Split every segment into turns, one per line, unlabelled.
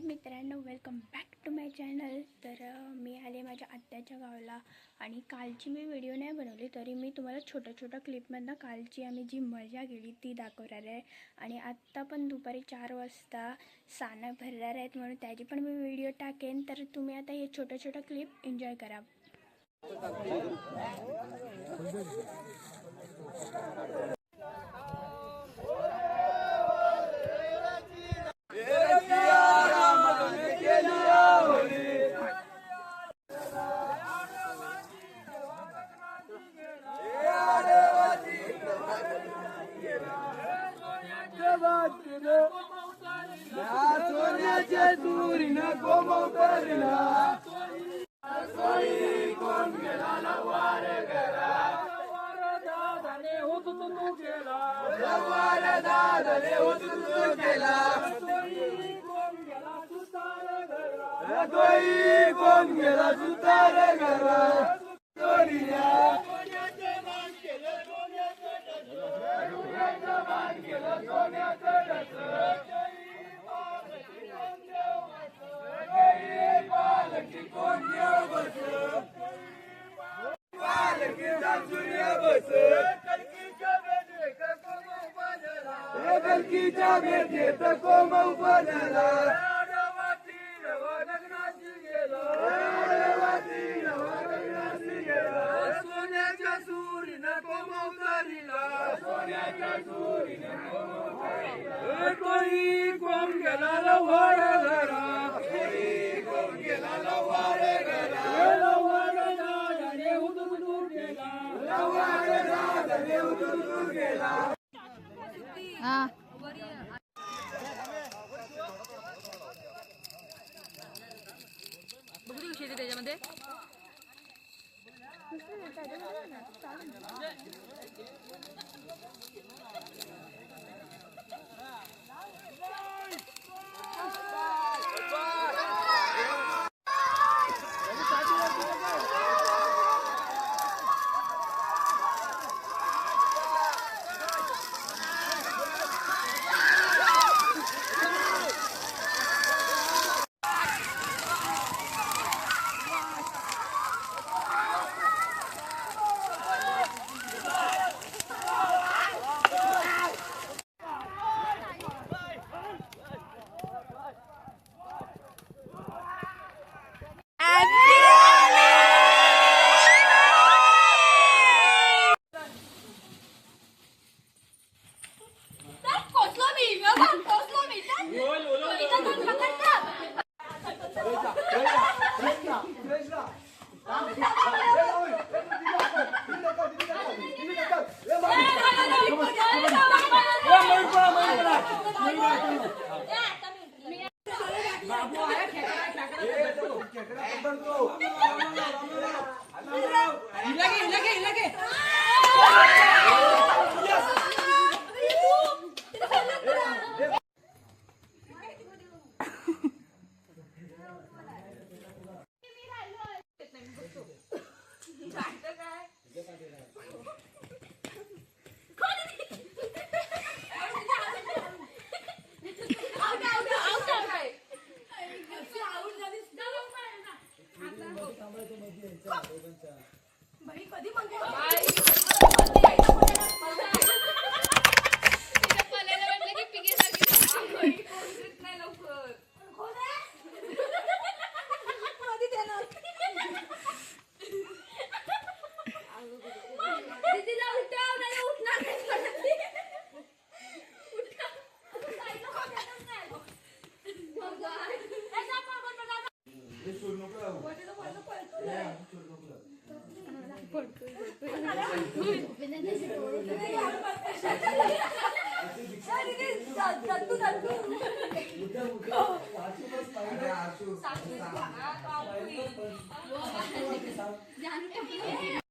मित्रांनो, welcome back to my channel. तर मी आले माझ्या आत्याच्या गावाला आणि कालची मी व्हिडिओ नाही बनवली तरी मी तुम्हाला छोट्या क्लिपमधनं कालची आम्ही जी मजा केली ती दाखवणार आहे. आणि आत्ता पण दुपारी 4 वाजता साना भरणार आहेत म्हणून त्याची पण मी व्हिडिओ टाकेन. तर तुम्ही आता हे छोट्या क्लिप एन्जॉय करा. त्याच्यामध्ये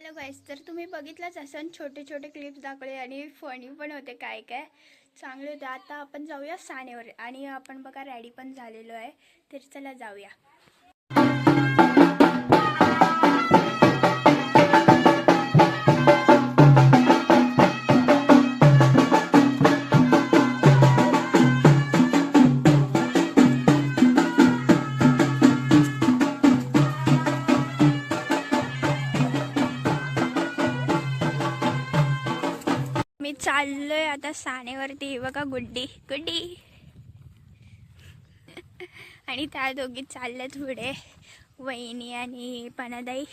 हॅलो गाईस, तर तुम्ही बघितलंच असं छोटे क्लिप्स दाखवले आणि फनी पण होते, काय चांगले होते. आता आपण जाऊया सानेवर आणि आपण बघा रेडी पण झालेलो आहे. तर चला जाऊया. चाललोय आता सानेवरती. हे बघा गुड्डी गुड्डी आणि त्या दोघी चालल्यात पुढे, वहिनी आणि पणादाई.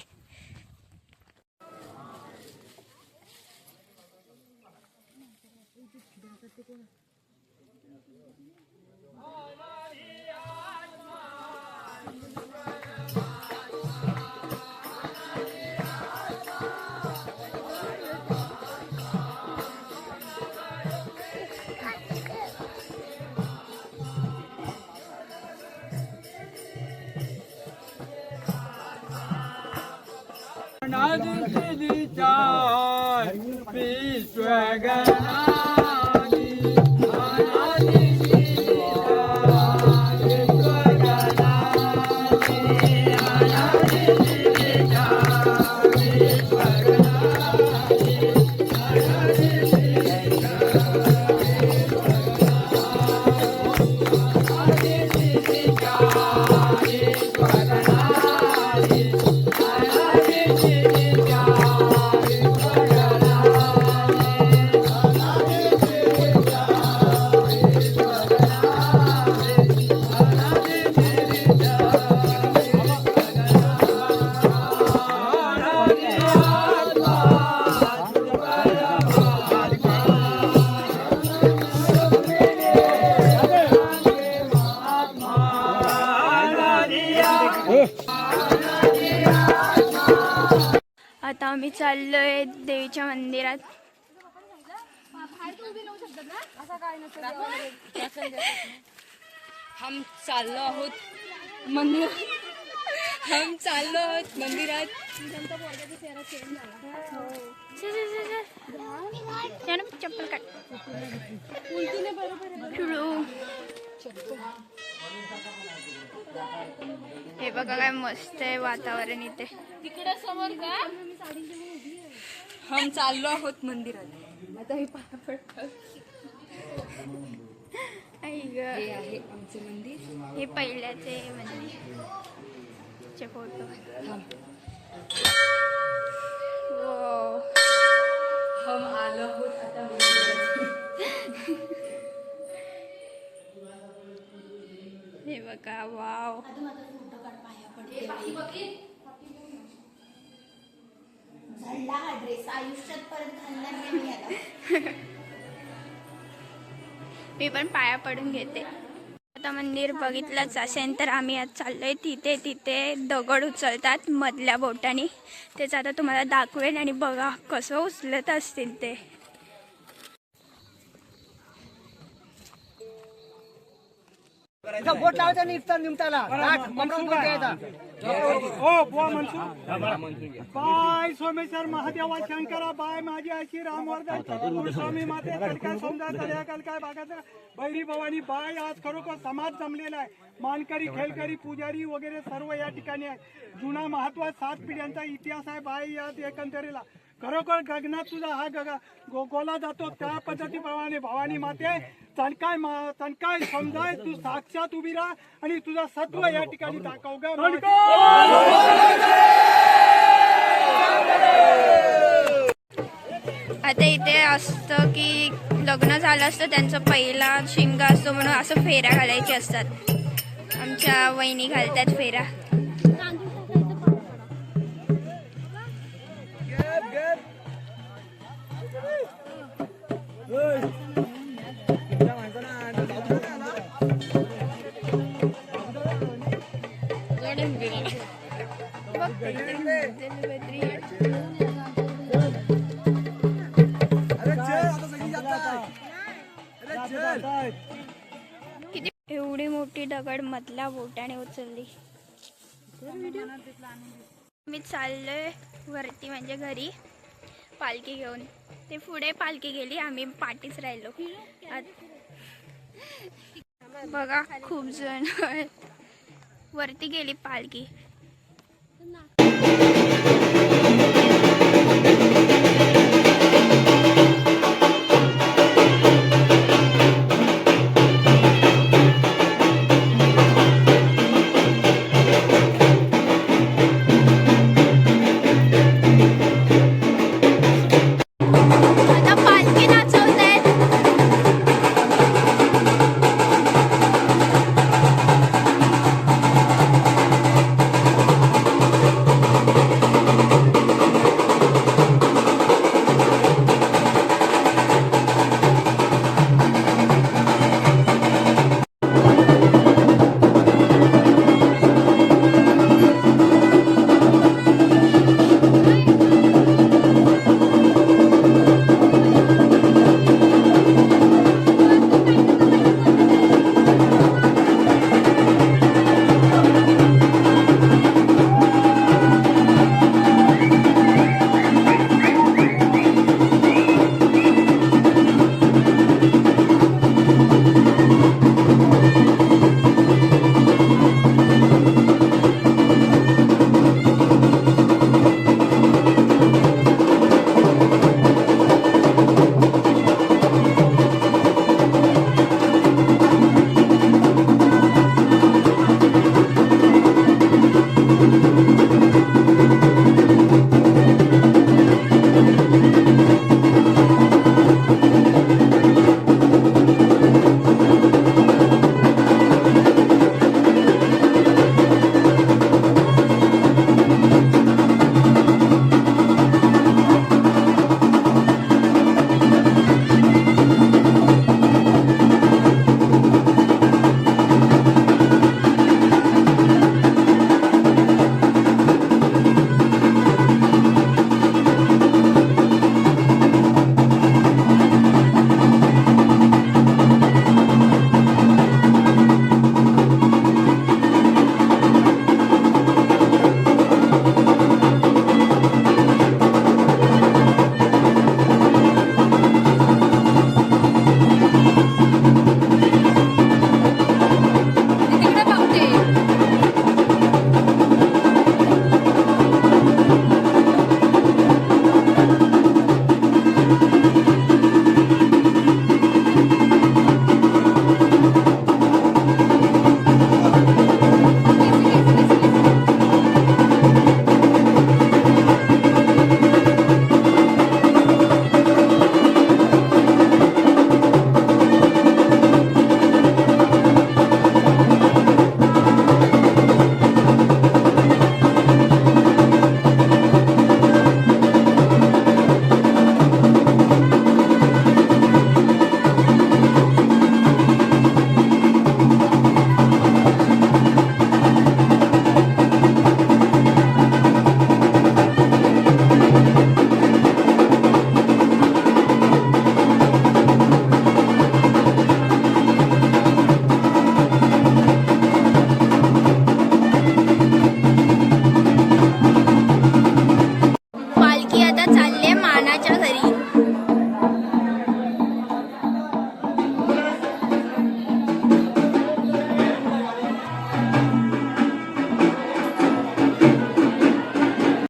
आता आम्ही चाललोय देवीच्या मंदिरात.
हम चाललो आहोत मंदिरात.
चप्पल काढ. हे बघा काय मस्त आहे वातावरण इथे.
तिकडे समोर का हम चाललो आहोत मंदिरात. आता हे पाया पडतात. हे आहे आमचे मंदिर.
हे पहिल्याचे मंदिर फोटो.
हम आलो आहोत आता.
हे बघा वाव.
आयुष्यात परत घालणार नाही मी आता.
मी पण पाया पडून घेते. आता मंदिर बघितलंच असेल तर आम्ही आज चाललोय तिथे दगड उचलतात मधल्या बोटाने. तेच आता तुम्हाला दाखवेल आणि बघा कसं उचलत असतील ते.
बोट लावायचा निघता निमताला
बाय सोमेश्वर महादेवा शंकरा बाय माझी आशी रामवर्धन स्वामी माते कलकाय समजा तर्या कलकाय भागात बैरी भवानी बाय. आज खरोखर समाज जमलेला आहे. मानकरी खेळकरी पुजारी वगैरे सर्व या ठिकाणी आहे. जुना महत्वाचा 7 पिढ्यांचा इतिहास आहे बाय यात एकंदरीला. खरोखर गगनात तुझा हा गोला जातो त्या पद्धतीप्रमाणे भवानी माते तणकाय समजाय तू साक्षात उभी राहा आणि तुझा सत्व या ठिकाणी दाखव ग.
आता इथे असतं की लग्न झालं असतं त्यांचं पहिला शिंग असतो म्हणून असं फेऱ्या घालायचे असतात. आमच्या वहिनी घालतात फेरा. किती एवढी मोठी दगड मधल्या बोटाने उचलली. मी चाललोय वरती म्हणजे घरी पालखी घेऊन. ते पुढे पालखी गेली आम्ही पाठीच राहिलो. बघा खूप जण वरती गेली पालखी.